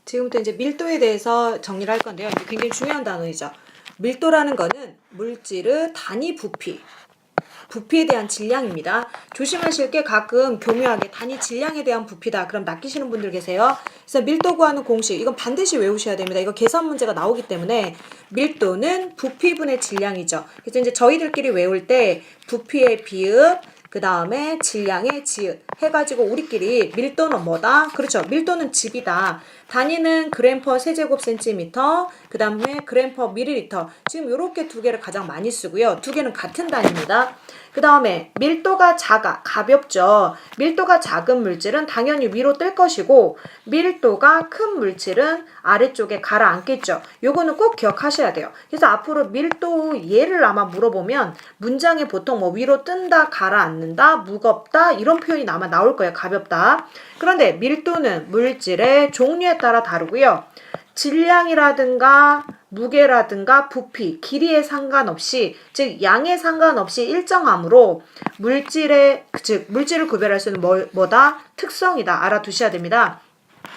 지금부터 이제 밀도에 대해서 정리를 할 건데요. 이제 굉장히 중요한 단어이죠. 밀도라는 거는 물질의 단위 부피, 부피에 대한 질량입니다. 조심하실 게 가끔 교묘하게 단위 질량에 대한 부피다. 그럼 낚이시는 분들 계세요. 그래서 밀도 구하는 공식, 이건 반드시 외우셔야 됩니다. 이거 계산 문제가 나오기 때문에 밀도는 부피분의 질량이죠. 그래서 이제 저희들끼리 외울 때 부피의 비읍, 그 다음에 질량의 지읒 해가지고 우리끼리 밀도는 뭐다? 그렇죠. 밀도는 집이다. 단위는 그램 퍼 세제곱 센티미터, 그 다음에 그램 퍼 밀리리터. 지금 요렇게 두 개를 가장 많이 쓰고요. 두 개는 같은 단위입니다. 그 다음에 밀도가 작아, 가볍죠. 밀도가 작은 물질은 당연히 위로 뜰 것이고 밀도가 큰 물질은 아래쪽에 가라앉겠죠. 요거는 꼭 기억하셔야 돼요. 그래서 앞으로 밀도 예를 아마 물어보면 문장에 보통 뭐 위로 뜬다, 가라앉는다, 무겁다 이런 표현이 아마 나올 거예요. 가볍다. 그런데 밀도는 물질의 종류에 따라 다르고요. 질량이라든가 무게라든가 부피, 길이에 상관없이 즉 양에 상관없이 일정함으로 물질을 구별할 수 있는 뭐다? 특성이다. 알아두셔야 됩니다.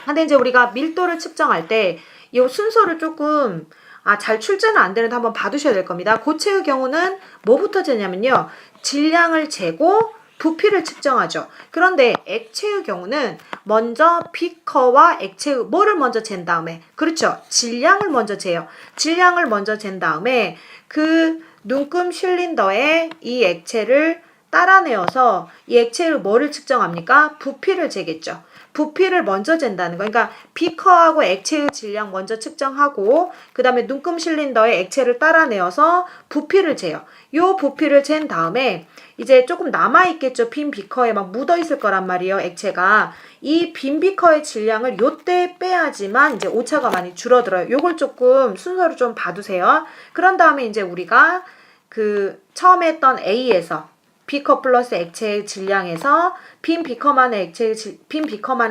근데 이제 우리가 밀도를 측정할 때 이 순서를 조금 잘 출제는 안 되는데 한번 봐두셔야 될 겁니다. 고체의 경우는 뭐부터 재냐면요. 질량을 재고 부피를 측정하죠. 그런데 액체의 경우는 먼저 비커와 액체의 뭐를 먼저 잰 다음에 그렇죠. 질량을 먼저 재요. 질량을 먼저 잰 다음에 그 눈금 실린더에 이 액체를 따라내어서 이 액체의 뭐를 측정합니까? 부피를 재겠죠. 부피를 먼저 잰다는 거. 그러니까 비커하고 액체의 질량 먼저 측정하고 그 다음에 눈금 실린더에 액체를 따라내어서 부피를 재요. 요 부피를 잰 다음에 이제 조금 남아있겠죠. 빈 비커에 막 묻어있을 거란 말이에요. 액체가. 이 빈 비커의 질량을 요때 빼야지만 이제 오차가 많이 줄어들어요. 요걸 조금 순서를 좀 봐두세요. 그런 다음에 이제 우리가 그 처음에 했던 A에서 비커 플러스 액체의 질량에서 빈 비커만의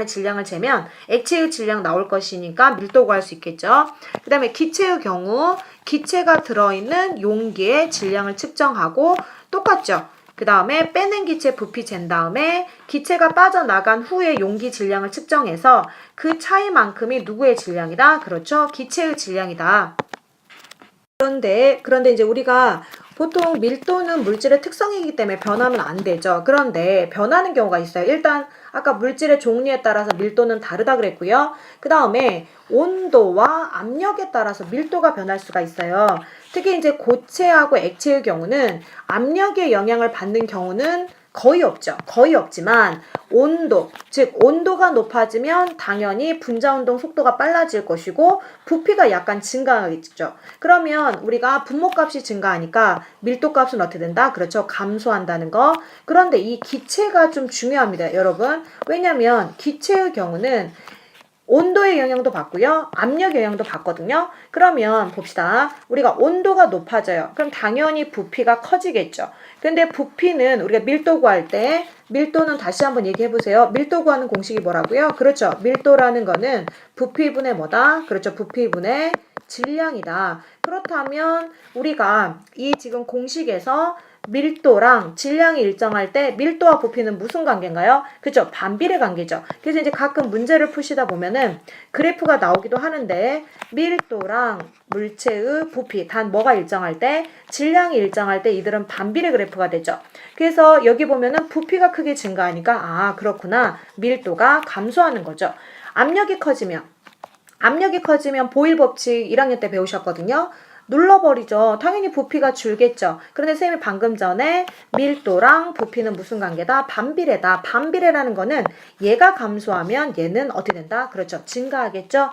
질량을 재면 액체의 질량 나올 것이니까 밀도 구할 수 있겠죠. 그 다음에 기체의 경우 기체가 들어있는 용기의 질량을 측정하고 똑같죠. 그 다음에 빼낸 기체 부피 잰 다음에 기체가 빠져나간 후에 용기 질량을 측정해서 그 차이만큼이 누구의 질량이다? 그렇죠. 기체의 질량이다. 그런데 이제 우리가 보통 밀도는 물질의 특성이기 때문에 변하면 안 되죠. 그런데 변하는 경우가 있어요. 일단 아까 물질의 종류에 따라서 밀도는 다르다 그랬고요. 그 다음에 온도와 압력에 따라서 밀도가 변할 수가 있어요. 특히 이제 고체하고 액체의 경우는 압력의 영향을 받는 경우는 거의 없죠. 거의 없지만 온도, 즉 온도가 높아지면 당연히 분자운동 속도가 빨라질 것이고 부피가 약간 증가하겠죠. 그러면 우리가 분모값이 증가하니까 밀도값은 어떻게 된다? 그렇죠. 감소한다는 거. 그런데 이 기체가 좀 중요합니다. 여러분. 왜냐하면 기체의 경우는 온도의 영향도 받고요. 압력 영향도 받거든요. 그러면 봅시다. 우리가 온도가 높아져요. 그럼 당연히 부피가 커지겠죠. 근데 부피는 우리가 밀도 구할 때 밀도는 다시 한번 얘기해 보세요. 밀도 구하는 공식이 뭐라고요? 그렇죠. 밀도라는 거는 부피분의 뭐다? 그렇죠. 부피분의 질량이다. 그렇다면 우리가 이 지금 공식에서 밀도랑 질량이 일정할 때 밀도와 부피는 무슨 관계인가요? 그죠? 반비례 관계죠. 그래서 이제 가끔 문제를 푸시다 보면은 그래프가 나오기도 하는데 밀도랑 물체의 부피, 단 뭐가 일정할 때? 질량이 일정할 때 이들은 반비례 그래프가 되죠. 그래서 여기 보면은 부피가 크게 증가하니까 그렇구나. 밀도가 감소하는 거죠. 압력이 커지면 보일 법칙 1학년 때 배우셨거든요. 눌러버리죠. 당연히 부피가 줄겠죠. 그런데 선생님이 방금 전에 밀도랑 부피는 무슨 관계다? 반비례다. 반비례라는 거는 얘가 감소하면 얘는 어떻게 된다? 그렇죠. 증가하겠죠.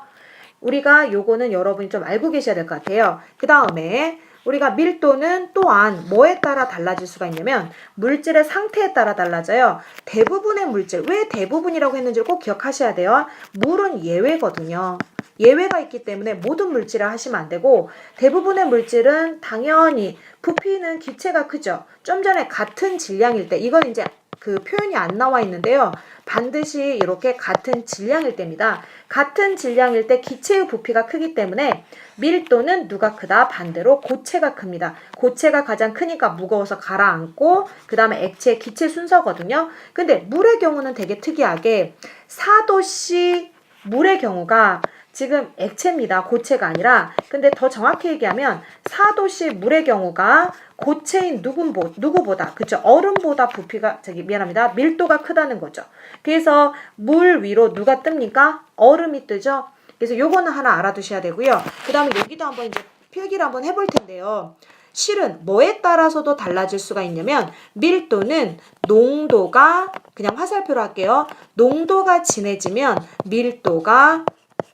우리가 요거는 여러분이 좀 알고 계셔야 될 것 같아요. 그 다음에 우리가 밀도는 또한 뭐에 따라 달라질 수가 있냐면 물질의 상태에 따라 달라져요. 대부분의 물질, 왜 대부분이라고 했는지를 꼭 기억하셔야 돼요. 물은 예외거든요. 예외가 있기 때문에 모든 물질을 하시면 안 되고 대부분의 물질은 당연히 부피는 기체가 크죠. 좀 전에 같은 질량일 때 이건 이제 그 표현이 안 나와 있는데요. 반드시 이렇게 같은 질량일 때입니다. 같은 질량일 때 기체의 부피가 크기 때문에 밀도는 누가 크다? 반대로 고체가 큽니다. 고체가 가장 크니까 무거워서 가라앉고 그 다음에 액체, 기체 순서거든요. 근데 물의 경우는 되게 특이하게 4도씨 물의 경우가 지금 액체입니다. 고체가 아니라. 근데 더 정확히 얘기하면 4도씨 물의 경우가 고체인 누구보다, 그쵸? 얼음보다 부피가, 미안합니다. 밀도가 크다는 거죠. 그래서 물 위로 누가 뜹니까? 얼음이 뜨죠? 그래서 요거는 하나 알아두셔야 되고요. 그 다음에 여기도 한번 이제 필기를 한번 해볼 텐데요. 실은 뭐에 따라서도 달라질 수가 있냐면 밀도는 농도가, 그냥 화살표로 할게요. 농도가 진해지면 밀도가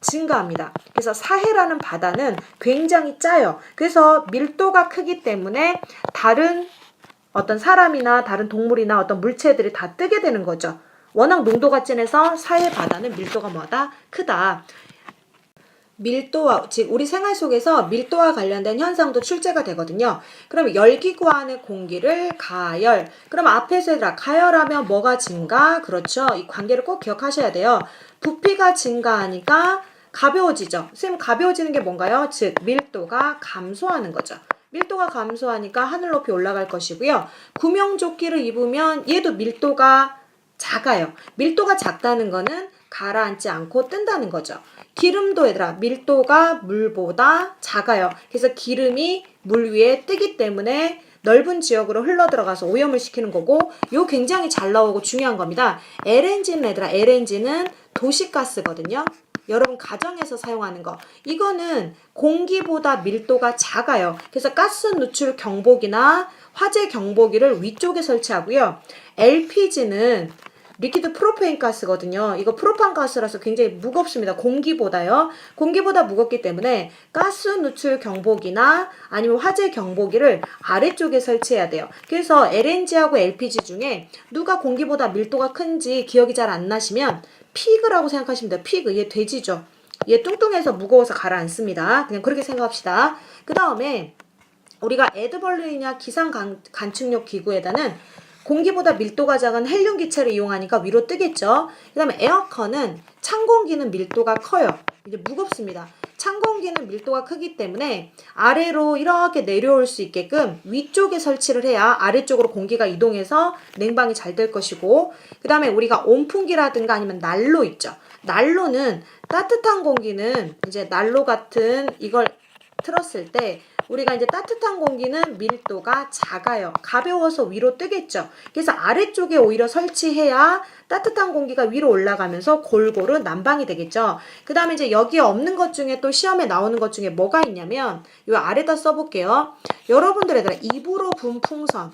증가합니다. 그래서 사해라는 바다는 굉장히 짜요. 그래서 밀도가 크기 때문에 다른 어떤 사람이나 다른 동물이나 어떤 물체들이 다 뜨게 되는 거죠. 워낙 농도가 진해서 사해 바다는 밀도가 뭐다? 크다. 밀도와, 즉 우리 생활 속에서 밀도와 관련된 현상도 출제가 되거든요. 그럼 열기구안의 공기를 가열. 그럼 앞에서 얘들아, 가열하면 뭐가 증가? 그렇죠. 이 관계를 꼭 기억하셔야 돼요. 부피가 증가하니까 가벼워지죠. 선생님, 가벼워지는 게 뭔가요? 즉 밀도가 감소하는 거죠. 밀도가 감소하니까 하늘 높이 올라갈 것이고요. 구명조끼를 입으면 얘도 밀도가 작아요. 밀도가 작다는 거는 가라앉지 않고 뜬다는 거죠. 기름도 얘들아, 밀도가 물보다 작아요. 그래서 기름이 물 위에 뜨기 때문에 넓은 지역으로 흘러들어가서 오염을 시키는 거고, 요 굉장히 잘 나오고 중요한 겁니다. LNG는 얘들아, LNG는 도시가스거든요. 여러분 가정에서 사용하는 거, 이거는 공기보다 밀도가 작아요. 그래서 가스 누출 경보기나 화재 경보기를 위쪽에 설치하고요. LPG는 리퀴드 프로페인 가스거든요. 이거 프로판 가스라서 굉장히 무겁습니다. 공기보다요. 공기보다 무겁기 때문에 가스 누출 경보기나 아니면 화재 경보기를 아래쪽에 설치해야 돼요. 그래서 LNG하고 LPG 중에 누가 공기보다 밀도가 큰지 기억이 잘 안 나시면 피그라고 생각하시면 돼요. 피그. 얘 돼지죠. 얘 뚱뚱해서 무거워서 가라앉습니다. 그냥 그렇게 생각합시다. 그 다음에 우리가 에드벌룬이나 기상 관측용 기구에다는 공기보다 밀도가 작은 헬륨 기체를 이용하니까 위로 뜨겠죠. 그 다음에 에어컨은 찬 공기는 밀도가 커요. 이제 무겁습니다. 찬 공기는 밀도가 크기 때문에 아래로 이렇게 내려올 수 있게끔 위쪽에 설치를 해야 아래쪽으로 공기가 이동해서 냉방이 잘 될 것이고, 그 다음에 우리가 온풍기라든가 아니면 난로 있죠. 난로는 따뜻한 공기는 이제 난로 같은 이걸 틀었을 때 우리가 이제 따뜻한 공기는 밀도가 작아요. 가벼워서 위로 뜨겠죠. 그래서 아래쪽에 오히려 설치해야 따뜻한 공기가 위로 올라가면서 골고루 난방이 되겠죠. 그 다음에 이제 여기에 없는 것 중에 또 시험에 나오는 것 중에 뭐가 있냐면 요 아래다 써볼게요. 여러분들 얘들아, 입으로 분 풍선.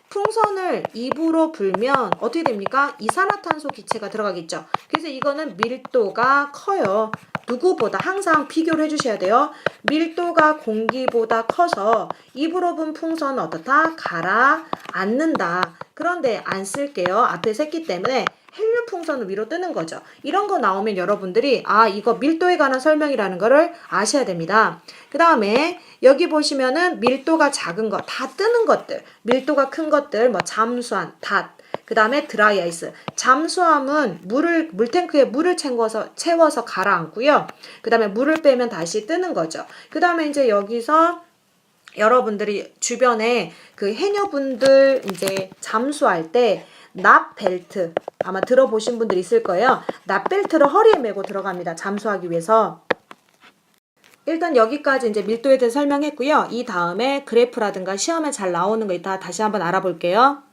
풍선을 입으로 불면 어떻게 됩니까? 이산화탄소 기체가 들어가겠죠. 그래서 이거는 밀도가 커요. 누구보다 항상 비교를 해주셔야 돼요. 밀도가 공기보다 커서 입으로 분 풍선은 어떻다? 가라앉는다. 그런데 안 쓸게요. 앞에 샜기 때문에 헬륨 풍선은 위로 뜨는 거죠. 이런 거 나오면 여러분들이 이거 밀도에 관한 설명이라는 거를 아셔야 됩니다. 그 다음에 여기 보시면은 밀도가 작은 거, 다 뜨는 것들, 밀도가 큰 것들, 뭐 잠수함, 닷, 그 다음에 드라이 아이스. 잠수함은 물탱크에 물을 채워서 가라앉고요. 그 다음에 물을 빼면 다시 뜨는 거죠. 그 다음에 이제 여기서 여러분들이 주변에 그 해녀분들 이제 잠수할 때 납벨트 아마 들어보신 분들 있을 거예요. 납벨트를 허리에 메고 들어갑니다. 잠수하기 위해서. 일단 여기까지 이제 밀도에 대해서 설명했고요. 이 다음에 그래프라든가 시험에 잘 나오는 거 이따 다시 한번 알아볼게요.